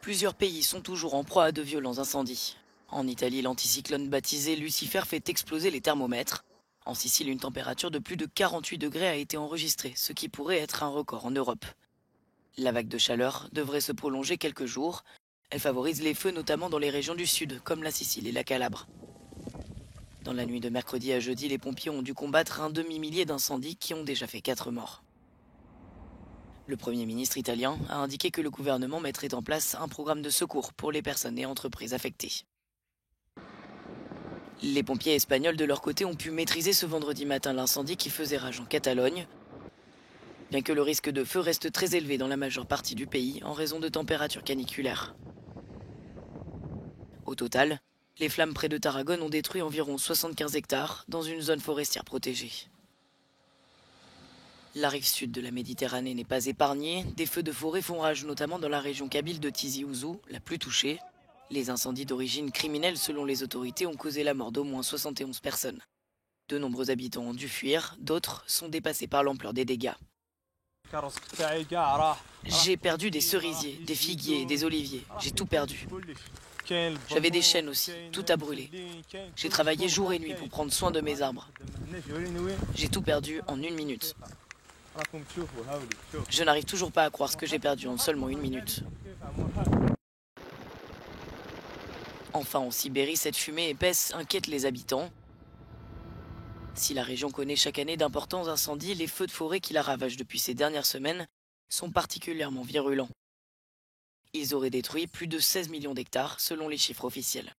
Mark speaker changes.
Speaker 1: Plusieurs pays sont toujours en proie à de violents incendies. En Italie, l'anticyclone baptisé Lucifer fait exploser les thermomètres. En Sicile, une température de plus de 48 degrés a été enregistrée, ce qui pourrait être un record en Europe. La vague de chaleur devrait se prolonger quelques jours. Elle favorise les feux notamment dans les régions du sud, comme la Sicile et la Calabre. Dans la nuit de mercredi à jeudi, les pompiers ont dû combattre un demi-millier d'incendies qui ont déjà fait 4 morts. Le Premier ministre italien a indiqué que le gouvernement mettrait en place un programme de secours pour les personnes et entreprises affectées. Les pompiers espagnols de leur côté ont pu maîtriser ce vendredi matin l'incendie qui faisait rage en Catalogne, bien que le risque de feu reste très élevé dans la majeure partie du pays en raison de températures caniculaires. Au total, les flammes près de Tarragone ont détruit environ 75 hectares dans une zone forestière protégée. La rive sud de la Méditerranée n'est pas épargnée. Des feux de forêt font rage, notamment dans la région kabyle de Tizi Ouzou, la plus touchée. Les incendies d'origine criminelle, selon les autorités, ont causé la mort d'au moins 71 personnes. De nombreux habitants ont dû fuir, d'autres sont dépassés par l'ampleur des dégâts. J'ai perdu des cerisiers, des figuiers et des oliviers. J'ai tout perdu. J'avais des chênes aussi, tout a brûlé. J'ai travaillé jour et nuit pour prendre soin de mes arbres. J'ai tout perdu en 1 minute. Je n'arrive toujours pas à croire ce que j'ai perdu en seulement 1 minute. Enfin, en Sibérie, cette fumée épaisse inquiète les habitants. Si la région connaît chaque année d'importants incendies, les feux de forêt qui la ravagent depuis ces dernières semaines sont particulièrement virulents. Ils auraient détruit plus de 16 millions d'hectares selon les chiffres officiels.